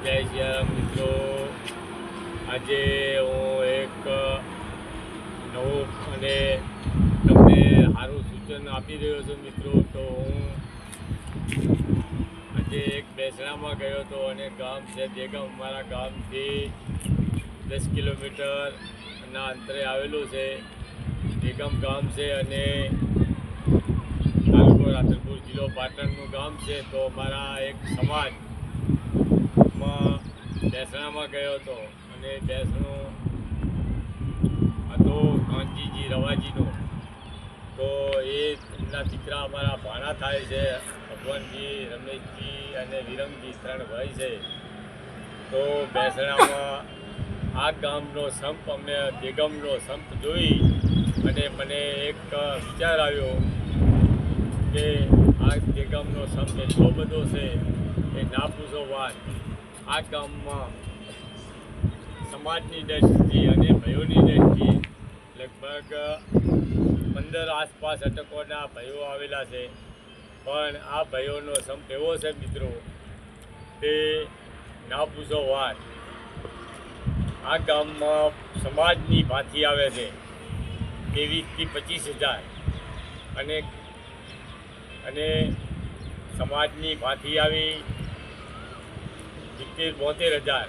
જય શ્રી મિત્રો. આજે હું એક નવું અને તમને સારું સૂચન આપી રહ્યો છું મિત્રો. તો હું આજે એક બેસણામાં ગયો હતો અને ગામ છે દેગામ, અમારા ગામથી 10 કિલોમીટરના અંતરે આવેલું છે. દેગામ ગામ છે અને તાલુકો રાધનપુર, જિલ્લો પાટણનું ગામ છે. તો અમારા એક સમાજમાં બેસણામાં ગયો હતો અને બેસણું હતો કાનજીજી રવાજીનો. તો એમના દીકરા અમારા ભાણા થાય છે, ભગવાનજી, રમેશજી અને વિરમજી, 3 ભાઈ છે. તો બેસણામાં આ ગામનો સંપ, અમે દેગામનો સંપ જોઈ અને મને એક વિચાર આવ્યો કે આ દેગામનો સંપ એટલો બધો છે એ ના પૂછો વાત. આ ગામમાં સમાજની દ્રષ્ટિથી અને ભાઈઓની દ્રષ્ટિએ લગભગ 15 આસપાસ અટકોના ભાઈઓ આવેલા છે. પણ આ ભાઈઓનો સંપ એવો છે મિત્રો કે ના પૂછો વાત. આ ગામમાં સમાજની ભાથી આવે છે 23 થી 25,000 અને સમાજની ભાથી આવી 72,000.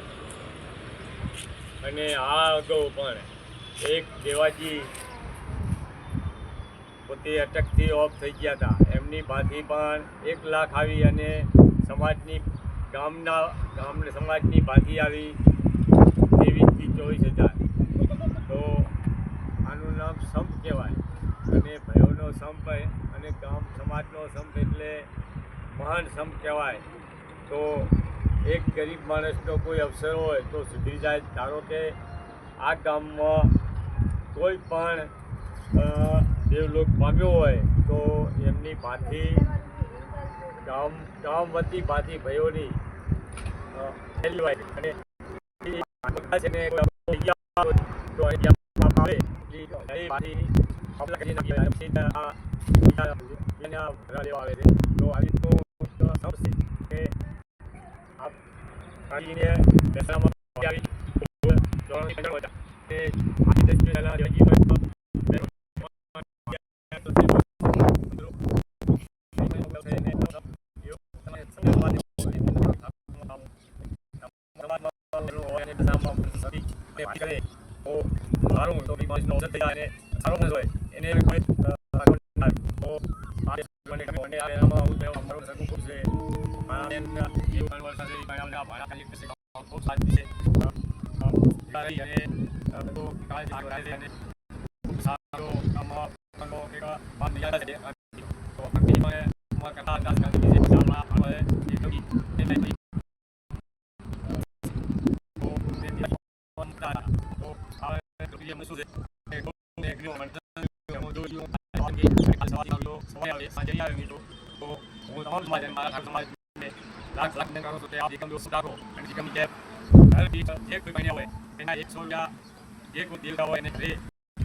અને આ અગાઉ પણ એક દેવાજી પોતે અટકથી ઓફ થઈ ગયા હતા, એમની ભાથી પણ 1 લાખ આવી અને સમાજની ભાથી આવી 23 થી 24,000. તો આનું નામ સંપ કહેવાય અને ભાઈઓનો સંપ અને ગામ સમાજનો સંપ એટલે મહાન સંપ કહેવાય. તો એક ગરીબ માણસનો કોઈ અવસર હોય તો સુધરી જાય. ધારો કે આ ગામમાં કોઈ પણ દેવલોક પામ્યો હોય તો એમની ભાથી ગામ વતી ભાથી ભાઈઓની અને સારું તો એને સારું હોય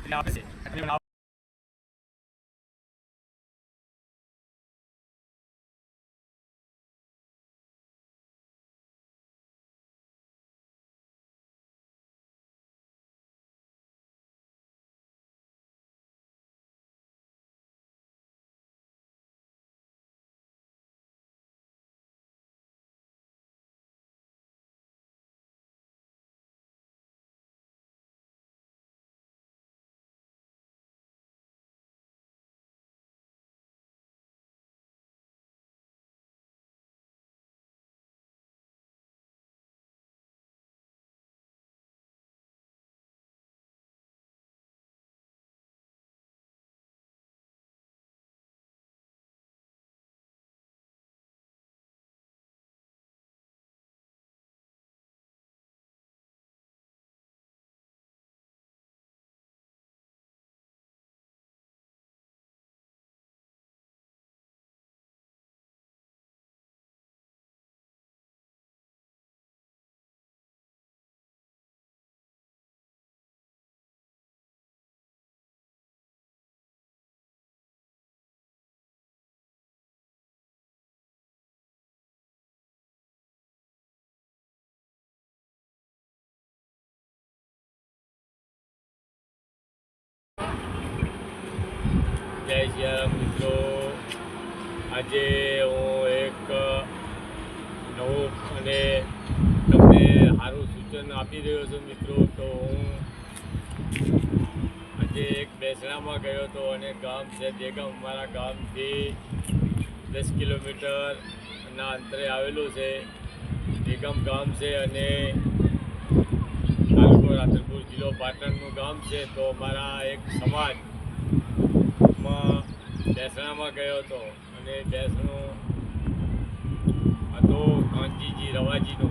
એને આપે છે. સિયારામ મિત્રો, આજે હું એક નવું અને તમને સારું સૂચન આપી રહ્યો છું મિત્રો. તો હું આજે એક બેસણામાં ગયો હતો અને ગામ છે દેગામ, અમારા ગામથી 10 કિલોમીટરના અંતરે આવેલું છે. દેગામ ગામ છે અને તાલુકો રાધનપુર, જિલ્લો પાટણનું ગામ છે. તો અમારા એક સમાજમાં બેસણામાં ગયો હતો અને બેસણું હતો કાંજીજી રવાજીનો.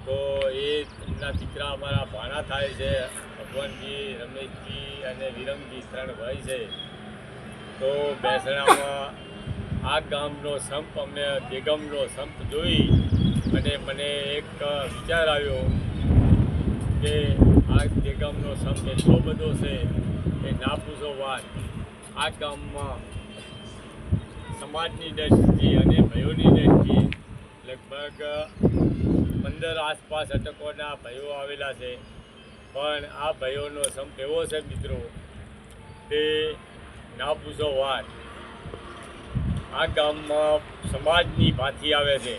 તો એ એમના દીકરા અમારા ભાણા થાય છે, ભગવાનજી, રમેશજી અને વિરમજી, 3 ભાઈ છે. તો બેસણામાં આ ગામનો સંપ, અમને દેગામનો સંપ જોઈ અને મને એક વિચાર આવ્યો કે આ દેગામનો સંપ એટલો બધો છે કે ના પૂછો વાત. આ ગામમાં સમાજની દ્રષ્ટિએ અને ભાઈઓની દ્રષ્ટિએ લગભગ 15 આસપાસ અટકોના ભાઈઓ આવેલા છે. પણ આ ભાઈઓનો સંપ એવો છે મિત્રો તે ના પૂછો વાત. આ ગામમાં સમાજની ભાથી આવે છે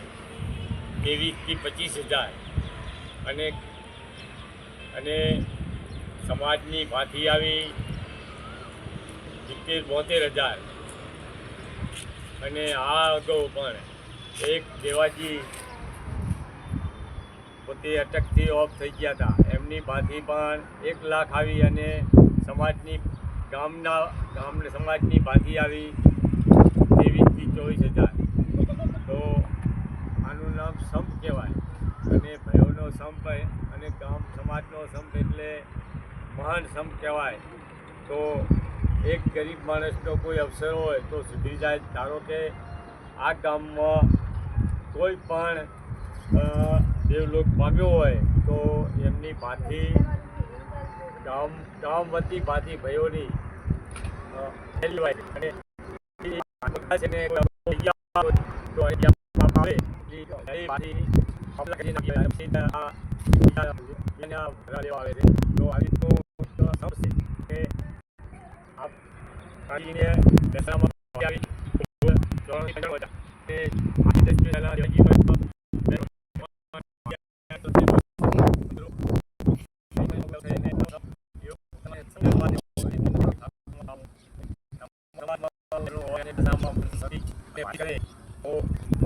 23 થી 25 હજાર અને સમાજની ભાથી આવી 70-72 હજાર. અને આ અગાઉ પણ એક દેવાજી પોતે અટકથી ઓફ થઈ ગયા હતા, એમની ભાથી પણ 1 લાખ આવી અને સમાજની ભાથી આવી 23 થી 24 હજાર. તો આનું નામ સંપ કહેવાય અને ભાઈઓનો સંપ અને ગામ સમાજનો સંપ એટલે મહાન સંપ કહેવાય. તો એક ગરીબ માણસનો કોઈ અવસર હોય તો સુધરી જાય. ધારો કે આ ગામમાં કોઈ પણ દેવલોક પામ્યો હોય તો એમની ભાથી ગામ વતી ભાથી ભાઈઓની અને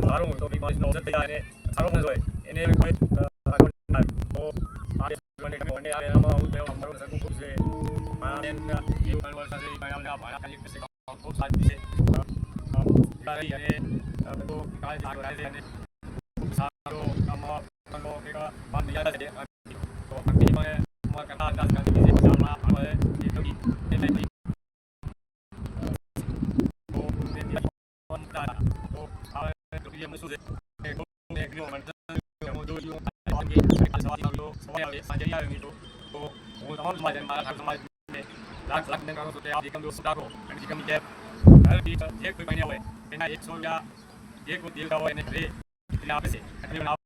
સારું તો બીમારીનો અવસર થઈ જાય અને સારો માણસ હોય એને કોઈ લાખ